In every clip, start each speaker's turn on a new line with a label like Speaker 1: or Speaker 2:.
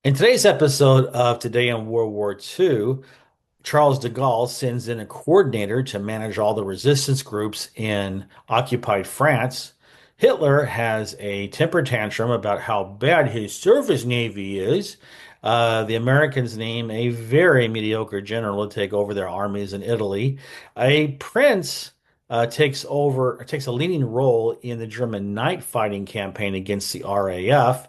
Speaker 1: In today's episode of Today in World War II, Charles de Gaulle sends in a coordinator to manage all the resistance groups in occupied France. Hitler has a temper tantrum about how bad his surface navy is. The Americans name a very mediocre general to take over their armies in Italy. A prince takes a leading role in the German night fighting campaign against the RAF.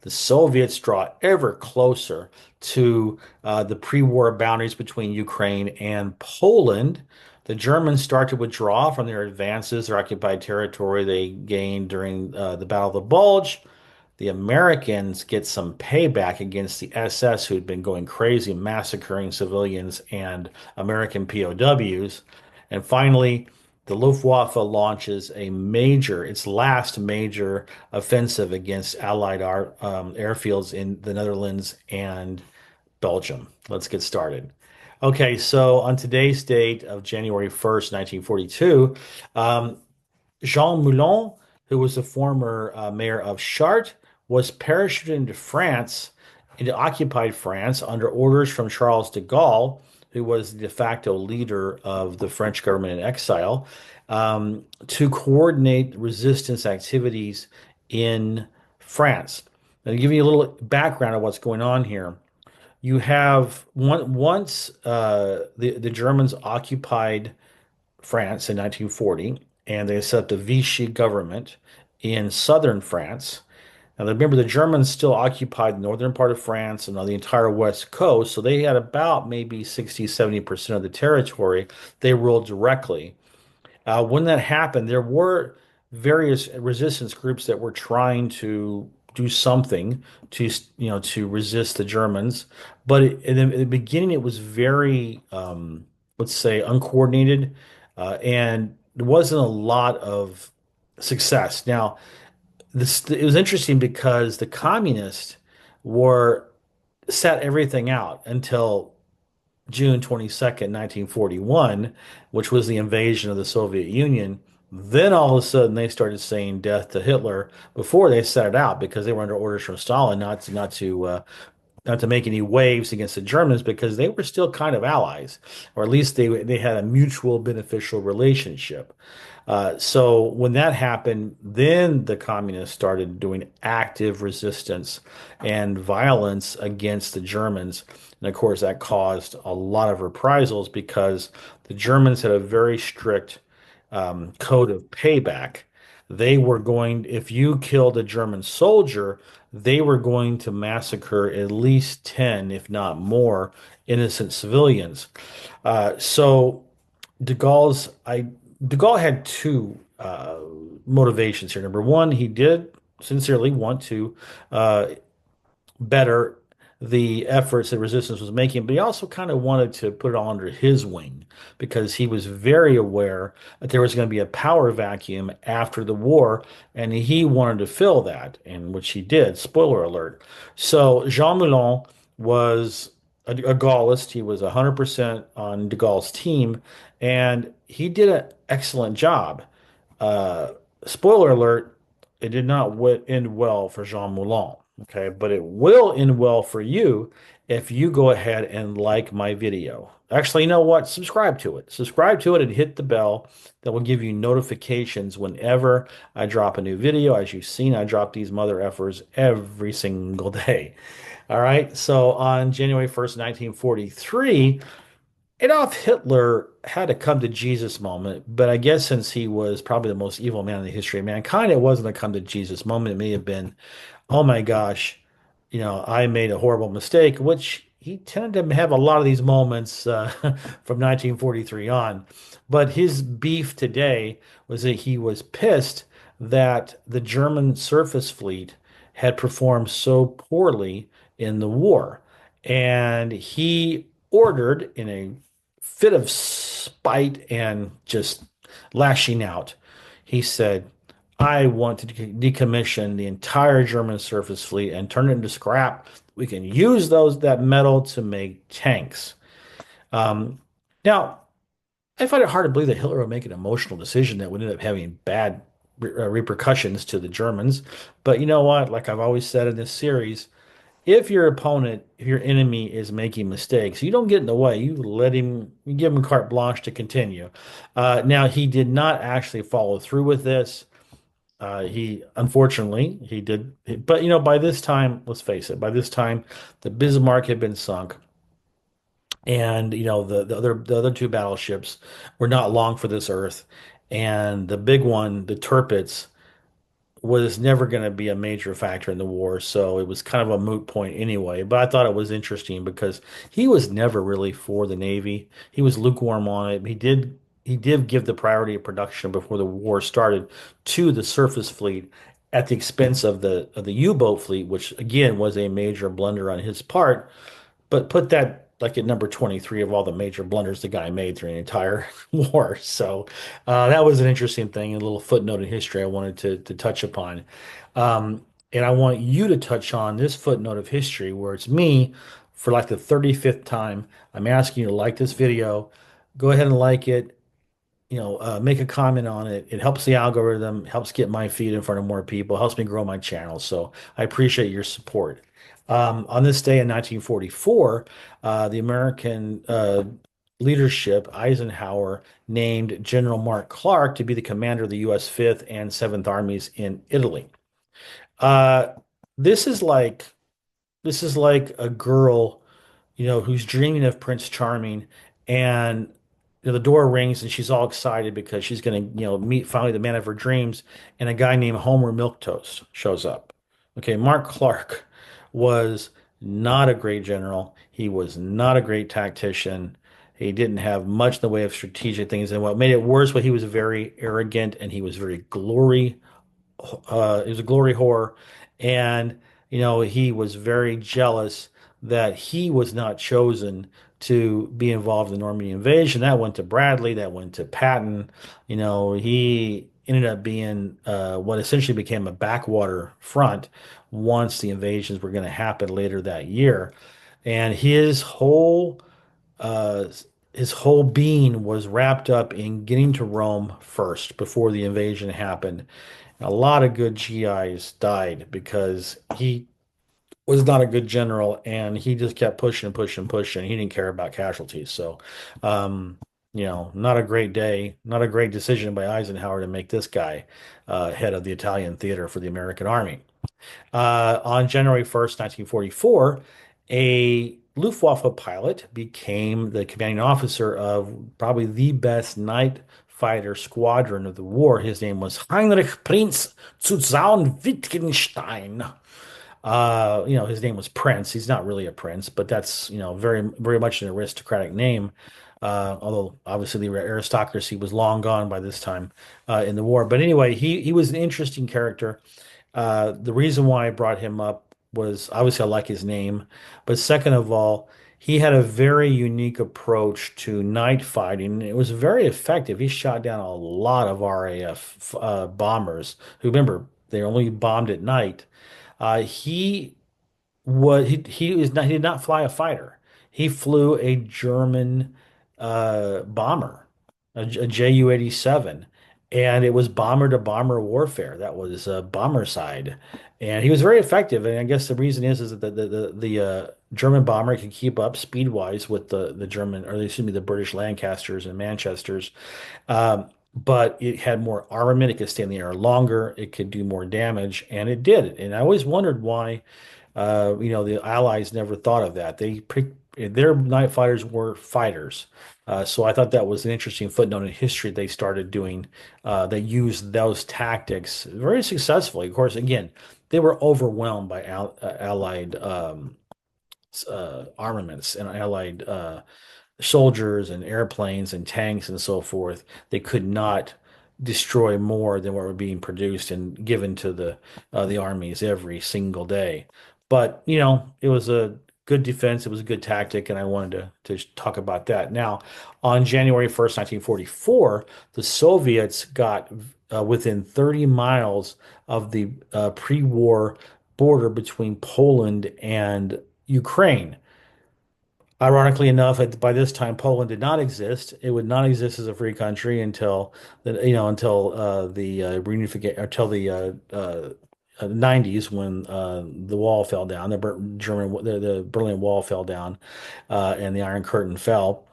Speaker 1: The Soviets draw ever closer to the pre-war boundaries between Ukraine and Poland. The Germans start to withdraw from their advances, their occupied territory they gained during the Battle of the Bulge. The Americans get some payback against the SS, who'd been going crazy, massacring civilians and American POWs. And finally, the Luftwaffe launches its last major offensive against Allied airfields in the Netherlands and Belgium. Let's get started. Okay, so on today's date of January 1st, 1942, um, Jean Moulin, who was the former mayor of Chartres, was parachuted into France, into occupied France, under orders from Charles de Gaulle, who was the de facto leader of the French government in exile, to coordinate resistance activities in France. Now, to give you a little background of what's going on here, you have once the Germans occupied France in 1940, and they set up the Vichy government in southern France. Now, remember, the Germans still occupied the northern part of France and on the entire west coast, so they had about maybe 60-70% of the territory they ruled directly. When that happened, there were various resistance groups that were trying to do something to resist the Germans, but in the beginning it was very let's say uncoordinated, and there wasn't a lot of success. Now, this it was interesting because the communists were set everything out until June 22nd, 1941, which was the invasion of the Soviet Union. Then all of a sudden they started saying death to Hitler before they set it out because they were under orders from Stalin not to make any waves against the Germans because they were still kind of allies, or at least they had a mutual beneficial relationship. So when that happened, then the communists started doing active resistance and violence against the Germans. And of course, that caused a lot of reprisals because the Germans had a very strict code of payback. If you killed a German soldier, they were going to massacre at least 10, if not more, innocent civilians. So de Gaulle's, I, de Gaulle had two motivations here. Number one, he did sincerely want to uh, better the efforts that resistance was making, but he also kind of wanted to put it all under his wing because he was very aware that there was going to be a power vacuum after the war, and he wanted to fill that, and which he did. Spoiler alert. So Jean Moulin was a Gaullist. He was 100% on de Gaulle's team, and he did an excellent job. Uh, Spoiler alert, it did not end well for Jean Moulin. Okay, but it will end well for you if you go ahead and like my video. Actually, you know what? Subscribe to it. Subscribe to it and hit the bell that will give you notifications whenever I drop a new video. As you've seen, I drop these mother effers every single day. All right, so on January 1st, 1943, Adolf Hitler had a come to Jesus moment, but I guess since he was probably the most evil man in the history of mankind, it wasn't a come to Jesus moment. It may have been, oh my gosh, I made a horrible mistake, which he tended to have a lot of these moments from 1943 on. But his beef today was that he was pissed that the German surface fleet had performed so poorly in the war. And he ordered, in a fit of spite and just lashing out, he said, I want to decommission the entire German surface fleet and turn it into scrap. We can use that metal to make tanks. Um, Now, I find it hard to believe that Hitler would make an emotional decision that would end up having bad repercussions to the Germans. But you know what? Like I've always said in this series, if your opponent, if your enemy is making mistakes, you don't get in the way. You let him, you give him carte blanche to continue. Now, he did not actually follow through with this. He, unfortunately, he did, but by this time, let's face it, by this time, the Bismarck had been sunk, and the other two battleships were not long for this earth, and the big one, the Tirpitz, was never going to be a major factor in the war, so it was kind of a moot point anyway. But I thought it was interesting because he was never really for the Navy. He was lukewarm on it. He did give the priority of production before the war started to the surface fleet at the expense of the U-boat fleet, which again was a major blunder on his part. But put that like at number 23 of all the major blunders the guy made during the entire war. So that was an interesting thing, a little footnote in history I wanted to touch upon. And I want you to touch on this footnote of history where it's me for like the 35th time. I'm asking you to like this video. Go ahead and like it, make a comment on it. It helps the algorithm, helps get my feed in front of more people, helps me grow my channel. So I appreciate your support. On this day in 1944, the American leadership, Eisenhower, named General Mark Clark to be the commander of the U.S. 5th and 7th Armies in Italy. Uh, this is like this is like a girl, who's dreaming of Prince Charming, and the door rings and she's all excited because she's going to, meet finally the man of her dreams, and a guy named Homer Milquetoast shows up. Okay, Mark Clark was not a great general. He was not a great tactician. He didn't have much in the way of strategic things, and what made it worse was he was very arrogant and he was very he was a glory whore, and he was very jealous that he was not chosen to be involved in the Normandy invasion. That went to Bradley, that went to Patton. He ended up being what essentially became a backwater front once the invasions were going to happen later that year, and uh, his whole being was wrapped up in getting to Rome first before the invasion happened. A lot of good GIs died because he was not a good general and he just kept pushing and pushing and pushing. He didn't care about casualties. So, not a great day, not a great decision by Eisenhower to make this guy head of the Italian theater for the American Army. On January 1st, 1944, a Luftwaffe pilot became the commanding officer of probably the best night fighter squadron of the war. His name was Heinrich Prinz zu Wittgenstein. His name was Prince. He's not really a prince, but that's, very, very much an aristocratic name. Although obviously the aristocracy was long gone by this time in the war. But anyway, he was an interesting character. The reason why I brought him up was obviously I like his name, but second of all, he had a very unique approach to night fighting. It was very effective. He shot down a lot of RAF bombers who, remember, they only bombed at night. He did not fly a fighter. He flew a German bomber, a Ju-87, and it was bomber to bomber warfare. That was bomber side, and he was very effective. And I guess the reason is that the German bomber could keep up speed wise with the German, or excuse me, the British Lancasters and Manchesters. But it had more armament. It could stay in the air longer. It could do more damage, and it did. And I always wondered why, the Allies never thought of that. Their night fighters were fighters. So I thought that was an interesting footnote in history. They started doing, they used those tactics very successfully. Of course, again, they were overwhelmed by Allied armaments and Allied soldiers and airplanes and tanks and so forth. They could not destroy more than what were being produced and given to the armies every single day. But it was a good defense. It was a good tactic, and I wanted to talk about that. Now, on January 1st, 1944, the Soviets got within 30 miles of the pre-war border between Poland and Ukraine. Ironically enough, by this time, Poland did not exist. It would not exist as a free country until the reunification, until the 90s when the wall fell down, the Berlin Wall fell down, and the Iron Curtain fell.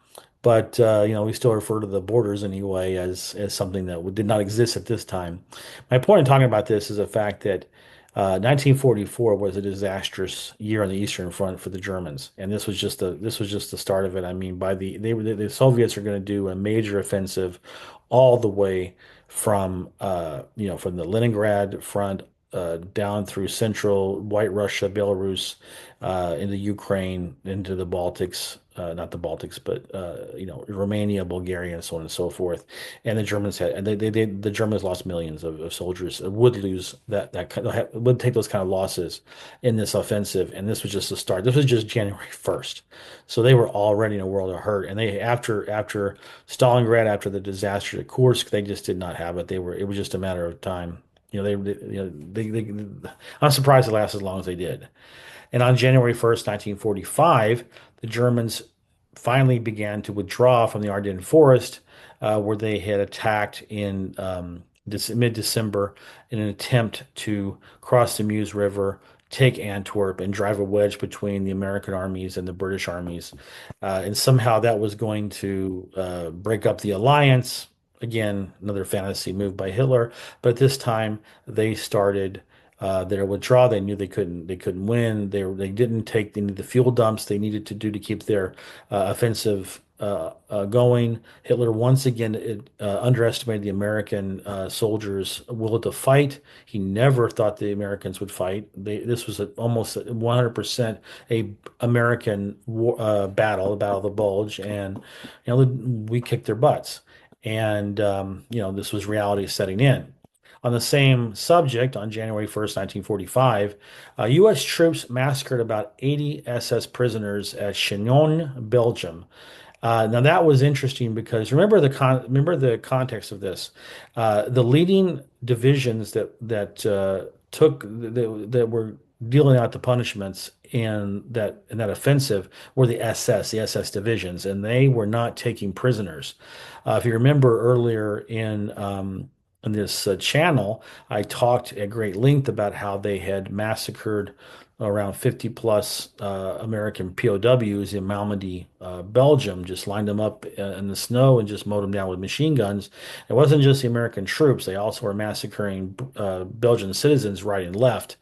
Speaker 1: But we still refer to the borders anyway as something that did not exist at this time. My point in talking about this is the fact that 1944 was a disastrous year on the Eastern Front for the Germans, and this was just the start of it. I mean, the Soviets are going to do a major offensive all the way from the Leningrad front down through central White Russia, Belarus, into Ukraine, into the Baltics, not the Baltics, but Romania, Bulgaria, and so on and so forth. And the Germans had, and the Germans lost millions of soldiers. Would lose would take those kind of losses in this offensive. And this was just the start. This was just January 1st, so they were already in a world of hurt. And they after Stalingrad, after the disaster at Kursk, they just did not have it. It was just a matter of time. I'm surprised it lasted as long as they did. And on January 1st, 1945, the Germans finally began to withdraw from the Ardennes Forest, where they had attacked in mid-December in an attempt to cross the Meuse River, take Antwerp, and drive a wedge between the American armies and the British armies. And somehow that was going to break up the alliance. Again, another fantasy move by Hitler. But this time they started their withdrawal. They knew they couldn't win. They didn't take any of the fuel dumps they needed to do to keep their offensive going. Hitler once again underestimated the American soldiers' will to fight. He never thought the Americans would fight. This was almost 100% a American battle, the Battle of the Bulge, and we kicked their butts. And this was reality setting in. On the same subject, on January 1st, 1945, U.S. troops massacred about 80 SS prisoners at Chinon, Belgium. Now that was interesting because remember the context of this. The leading divisions that were dealing out the punishments in that offensive were the SS divisions, and they were not taking prisoners. If you remember earlier in this channel, I talked at great length about how they had massacred around 50 plus American POWs in Malmedy, Belgium, just lined them up in the snow and just mowed them down with machine guns. It wasn't just the American troops, they also were massacring Belgian citizens right and left.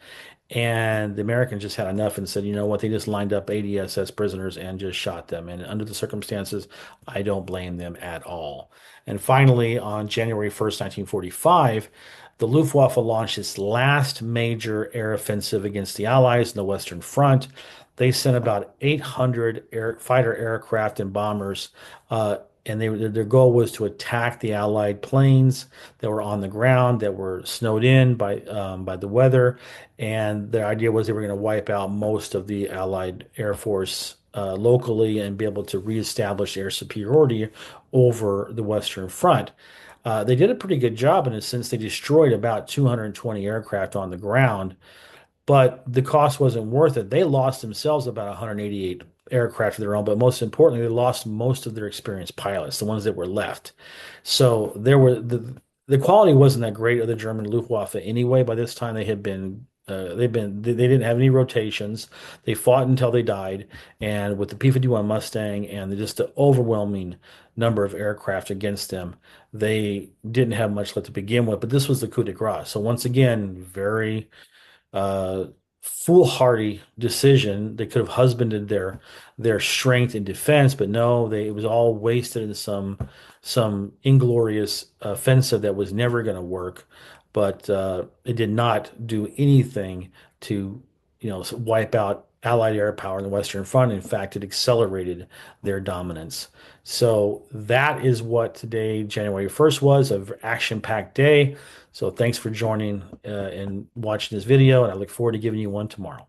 Speaker 1: And the Americans just had enough and said, you know what, they just lined up 80 SS prisoners and just shot them. And under the circumstances, I don't blame them at all. And finally, on January 1st, 1945, the Luftwaffe launched its last major air offensive against the Allies in the Western Front. They sent about 800 fighter aircraft and bombers, and their goal was to attack the Allied planes that were on the ground, that were snowed in by the weather. And their idea was they were going to wipe out most of the Allied Air Force locally and be able to reestablish air superiority over the Western Front. They did a pretty good job in a sense. They destroyed about 220 aircraft on the ground, but the cost wasn't worth it. They lost themselves about 188 aircraft of their own, but most importantly, they lost most of their experienced pilots, the ones that were left. So the quality wasn't that great of the German Luftwaffe anyway. By this time, they didn't have any rotations. They fought until they died, and with the P-51 Mustang and just the overwhelming number of aircraft against them, they didn't have much left to begin with. But this was the coup de grace. So once again, very uh, foolhardy decision. They could have husbanded their strength in defense, but no, it was all wasted in some inglorious offensive that was never going to work. But it did not do anything to wipe out Allied air power in the Western Front. In fact, it accelerated their dominance. So that is what today, January 1st, was, an action-packed day. So thanks for joining and watching this video, and I look forward to giving you one tomorrow.